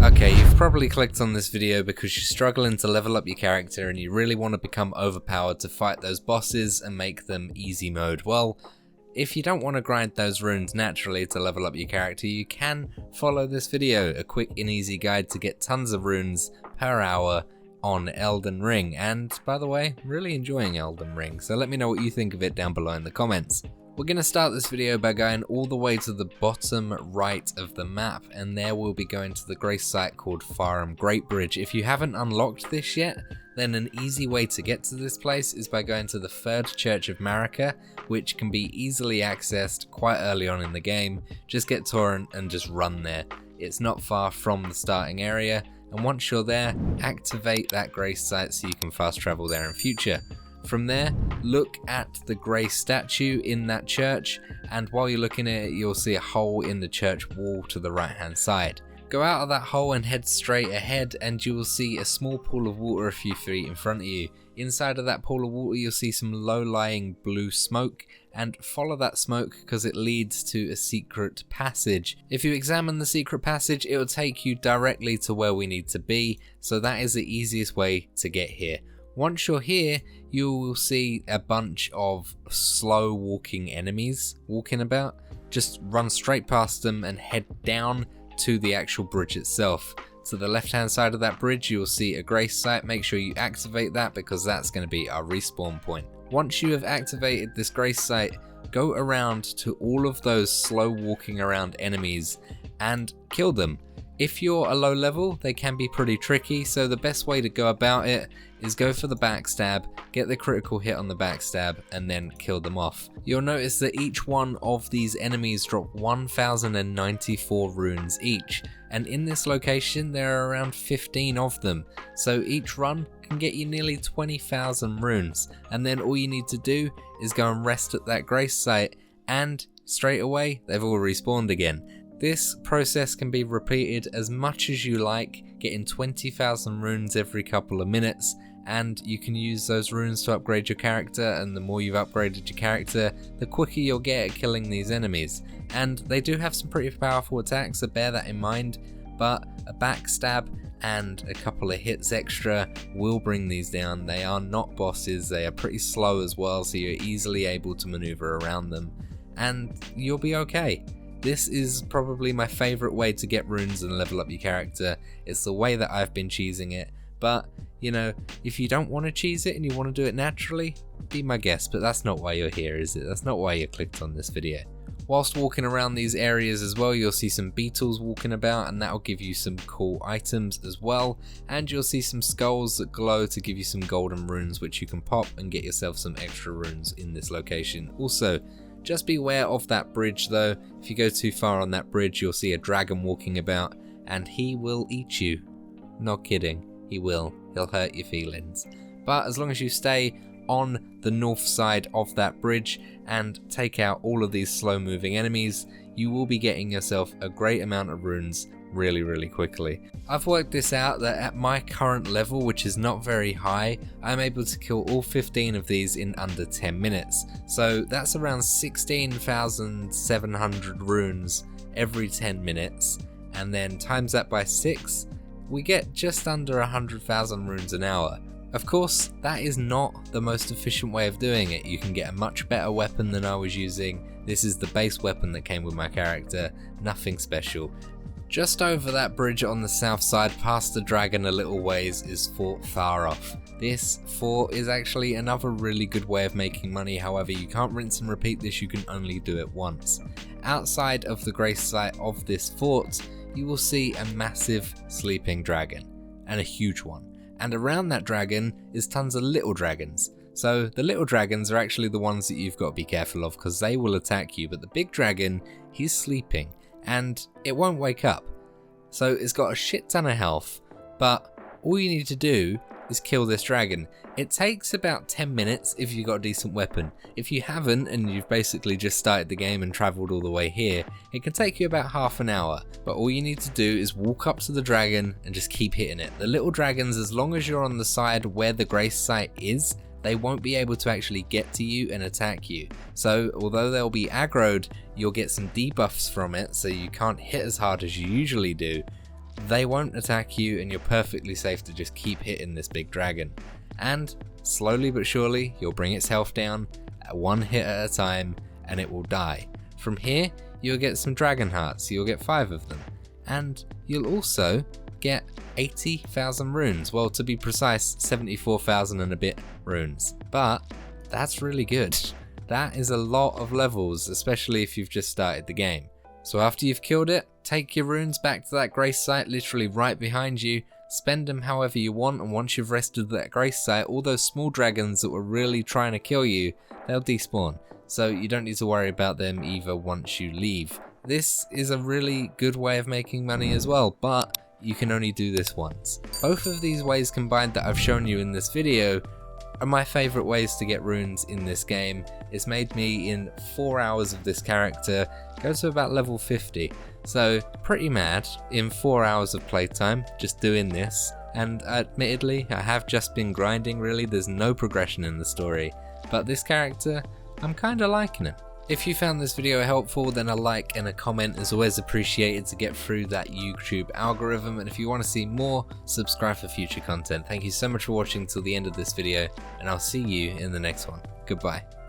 Okay, you've probably clicked on this video because you're struggling to level up your character and you really want to become overpowered to fight those bosses and make them easy mode. Well, if you don't want to grind those runes naturally to level up your character, you can follow this video, a quick and easy guide to get tons of runes per hour on Elden Ring. And by the way, really enjoying Elden Ring, so let me know what you think of it down below in the comments. We're going to start this video by going all the way to the bottom right of the map, and there we'll be going to the grace site called Firelink Great Bridge. If you haven't unlocked this yet, then an easy way to get to this place is by going to the third church of Marika, which can be easily accessed quite early on in the game. Just get Torrent and just run there. It's not far from the starting area, and once you're there, activate that grace site so you can fast travel there in future. From there, look at the grey statue in that church, and while you're looking at it, you'll see a hole in the church wall to the right hand side. Go out of that hole and head straight ahead, and you will see a small pool of water a few feet in front of you. Inside of that pool of water, you'll see some low-lying blue smoke, and follow that smoke because it leads to a secret passage. If you examine the secret passage, it will take you directly to where we need to be, so that is the easiest way to get here. Once you're here, you will see a bunch of slow walking enemies walking about. Just run straight past them and head down to the actual bridge itself. To the left hand side of that bridge, you will see a grace site. Make sure you activate that because that's going to be our respawn point. Once you have activated this grace site, go around to all of those slow walking around enemies and kill them. If you're a low level, they can be pretty tricky, so the best way to go about it is go for the backstab, get the critical hit on the backstab, and then kill them off. You'll notice that each one of these enemies drop 1094 runes each, and in this location there are around 15 of them, so each run can get you nearly 20,000 runes, and then all you need to do is go and rest at that grace site, and straight away they've all respawned again. This process can be repeated as much as you like, getting 20,000 runes every couple of minutes, and you can use those runes to upgrade your character, and the more you've upgraded your character, the quicker you'll get at killing these enemies. And they do have some pretty powerful attacks, so bear that in mind, but a backstab and a couple of hits extra will bring these down. They are not bosses, they are pretty slow as well, so you're easily able to maneuver around them, and you'll be okay. This is probably my favourite way to get runes and level up your character. It's the way that I've been cheesing it, but you know, if you don't want to cheese it and you want to do it naturally, be my guest, but that's not why you're here, is it? That's not why you clicked on this video. Whilst walking around these areas as well, you'll see some beetles walking about, and that'll give you some cool items as well, and you'll see some skulls that glow to give you some golden runes which you can pop and get yourself some extra runes in this location. Also, just beware of that bridge though. If you go too far on that bridge, you'll see a dragon walking about, and he will eat you. Not kidding, he will. He'll hurt your feelings. But as long as you stay on the north side of that bridge and take out all of these slow moving enemies, you will be getting yourself a great amount of runes really quickly. I've worked this out that at my current level, which is not very high, I'm able to kill all 15 of these in under 10 minutes. So that's around 16,700 runes every 10 minutes, and then times that by 6, we get just under 100,000 runes an hour. Of course, that is not the most efficient way of doing it. You can get a much better weapon than I was using. This is the base weapon that came with my character, nothing special. Just over that bridge on the south side, past the dragon a little ways, is Fort Tharoff. This fort is actually another really good way of making money, however you can't rinse and repeat this, you can only do it once. Outside of the grace site of this fort, you will see a massive sleeping dragon, and a huge one. And around that dragon is tons of little dragons. So the little dragons are actually the ones that you've got to be careful of because they will attack you, but the big dragon, he's sleeping and it won't wake up. So it's got a shit ton of health, but all you need to do is kill this dragon. It takes about 10 minutes if you've got a decent weapon. If you haven't and you've basically just started the game and travelled all the way here, it can take you about half an hour. But all you need to do is walk up to the dragon and just keep hitting it. The little dragons, as long as you're on the side where the grace site is, they won't be able to actually get to you and attack you. So although they'll be aggroed, you'll get some debuffs from it, so you can't hit as hard as you usually do. they won't attack you and you're perfectly safe to just keep hitting this big dragon. And slowly but surely, you'll bring its health down at one hit at a time and it will die. From here, you'll get some dragon hearts, you'll get 5 of them. And you'll also get 80,000 runes, well, to be precise, 74,000 and a bit runes. But that's really good. That is a lot of levels, especially if you've just started the game. So after you've killed it, take your runes back to that grace site literally right behind you, spend them however you want, and once you've rested that grace site, all those small dragons that were really trying to kill you, they'll despawn. So you don't need to worry about them either once you leave. This is a really good way of making money as well, but you can only do this once. Both of these ways combined that I've shown you in this video are my favourite ways to get runes in this game. It's made me, in 4 hours of this character, go to about level 50. So pretty mad in 4 hours of playtime just doing this, and admittedly I have just been grinding really, there's no progression in the story, but this character, I'm kinda liking him. If you found this video helpful, then a like and a comment is always appreciated to get through that YouTube algorithm, and if you want to see more, subscribe for future content. Thank you so much for watching till the end of this video, and I'll see you in the next one. Goodbye.